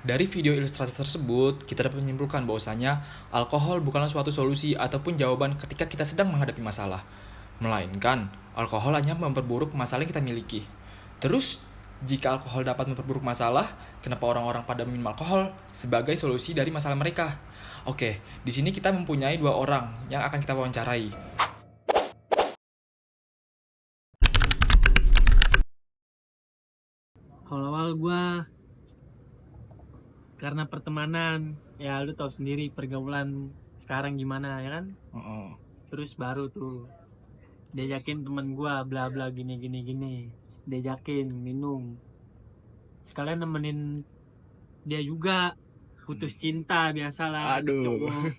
Dari video ilustrasi tersebut, kita dapat menyimpulkan bahwasanya alkohol bukanlah suatu solusi ataupun jawaban ketika kita sedang menghadapi masalah. Melainkan, alkohol hanya memperburuk masalah yang kita miliki. Terus, jika alkohol dapat memperburuk masalah, kenapa orang-orang pada minum alkohol sebagai solusi dari masalah mereka? Oke, di sini kita mempunyai dua orang yang akan kita wawancarai. Awal-awal gue karena pertemanan, ya lu tahu sendiri pergaulan sekarang gimana ya kan. Terus baru tuh diajakin temen gue bla bla gini gini gini, diajakin minum, sekalian nemenin dia juga putus cinta biasalah. Aduh. Cowok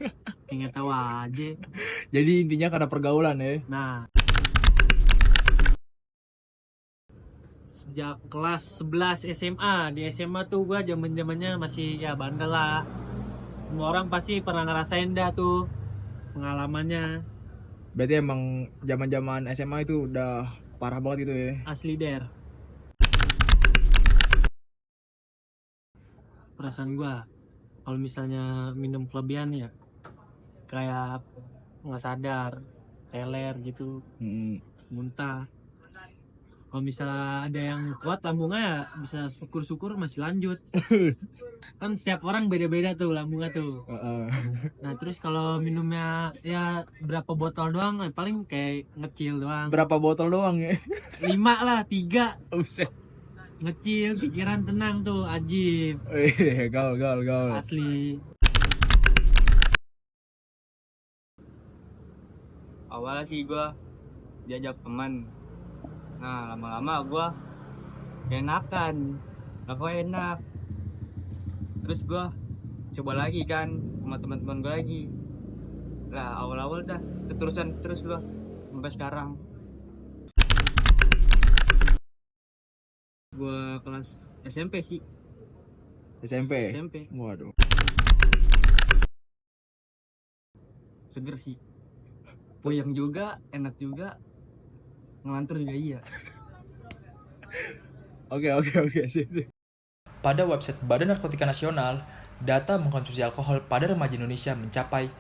ingat tahu aja. Jadi intinya karena pergaulan ya. Nah, sejak kelas 11 SMA, di SMA tuh gue zaman-zamannya masih ya bandel lah. Semua orang pasti pernah ngerasain dah tuh pengalamannya. Berarti emang zaman-zaman SMA itu udah parah banget itu ya. Asli der. Perasaan gue kalau misalnya minum kelebihan ya kayak nggak sadar, teler gitu, muntah. Kalau misalnya ada yang kuat lambungnya ya bisa syukur-syukur masih lanjut. Kan setiap orang beda-beda tuh lambungnya tuh. Nah terus kalau minumnya ya berapa botol doang, paling kayak ngecil doang. Berapa botol doang ya? 5 lah, 3. Buset. Ngecil, pikiran tenang tuh, ajib. Gaul. Asli. Awalnya sih gue diajak teman, nah lama-lama gue enakan, kok enak. Terus gue coba lagi kan sama teman-teman gue lagi. Lah awal-awal dah keterusan terus gue sampai sekarang. Gue kelas SMP sih. SMP. SMP Waduh. seger sih, puyeng juga, enak juga, ngelantur juga iya. Oke, sip. Pada website Badan Narkotika Nasional, data mengkonsumsi alkohol pada remaja Indonesia mencapai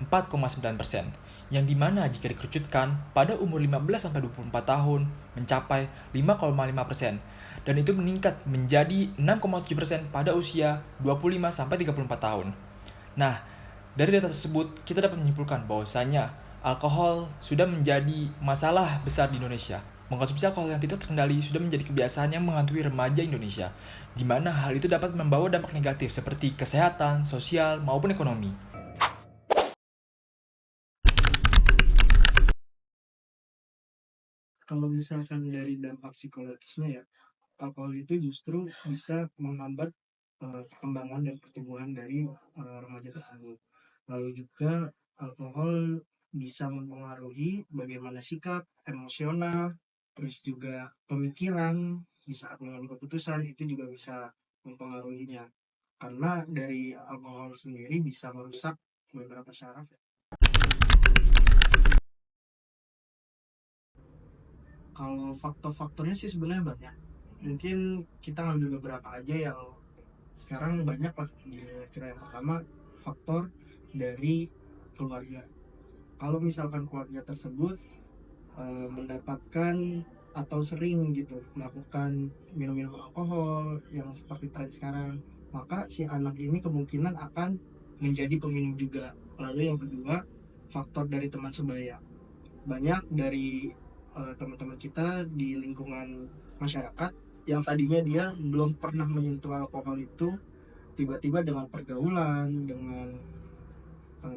4,9%, yang dimana jika dikerucutkan pada umur 15-24 tahun mencapai 5,5%, dan itu meningkat menjadi 6,7% pada usia 25-34 tahun. Nah, dari data tersebut kita dapat menyimpulkan bahwasanya alkohol sudah menjadi masalah besar di Indonesia. Mengkonsumsi alkohol yang tidak terkendali sudah menjadi kebiasaan yang menghantui remaja Indonesia, di mana hal itu dapat membawa dampak negatif seperti kesehatan, sosial, maupun ekonomi. Kalau misalkan dari dampak psikologisnya ya, alkohol itu justru bisa menghambat perkembangan dan pertumbuhan dari remaja tersebut. Lalu juga alkohol bisa mempengaruhi bagaimana sikap, emosional, terus juga pemikiran di saat mengambil keputusan itu juga bisa mempengaruhinya. Karena dari alkohol sendiri bisa merusak beberapa syaraf. Kalau faktor-faktornya sih sebenarnya banyak. Mungkin kita ngambil beberapa aja yang sekarang banyak lah. Kira yang pertama faktor dari keluarga. Kalau misalkan keluarga tersebut mendapatkan atau sering gitu melakukan minum-minum alkohol yang seperti tren sekarang, maka si anak ini kemungkinan akan menjadi peminum juga. Lalu yang kedua, faktor dari teman sebaya. Banyak dari teman-teman kita di lingkungan masyarakat yang tadinya dia belum pernah menyentuh alkohol itu, tiba-tiba dengan pergaulan dengan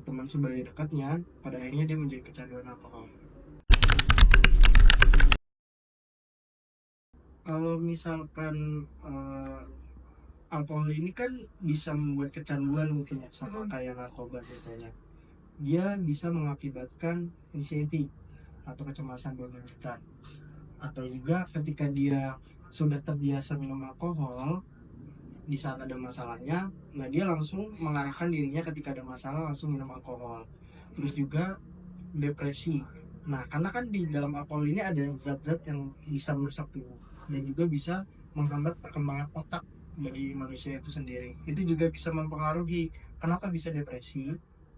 teman sebaya dekatnya, pada akhirnya dia menjadi kecanduan alkohol. Kalau misalkan alkohol ini kan bisa membuat kecanduan mungkin ya, sama kayak narkoba biasanya. Dia bisa mengakibatkan anxiety atau kecemasan berlebihan. Atau juga ketika dia sudah terbiasa minum alkohol, di saat ada masalahnya, nah dia langsung mengarahkan dirinya ketika ada masalah langsung minum alkohol. Terus juga depresi. Nah, karena kan di dalam alkohol ini ada zat-zat yang bisa merusak tubuh dan juga bisa menghambat perkembangan otak bagi manusia itu sendiri. Itu juga bisa mempengaruhi kenapa bisa depresi.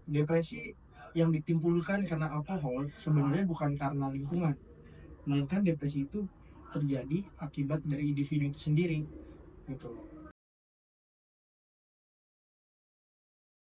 Depresi yang ditimbulkan karena alkohol sebenarnya bukan karena lingkungan, melainkan depresi itu terjadi akibat dari individu itu sendiri gitu.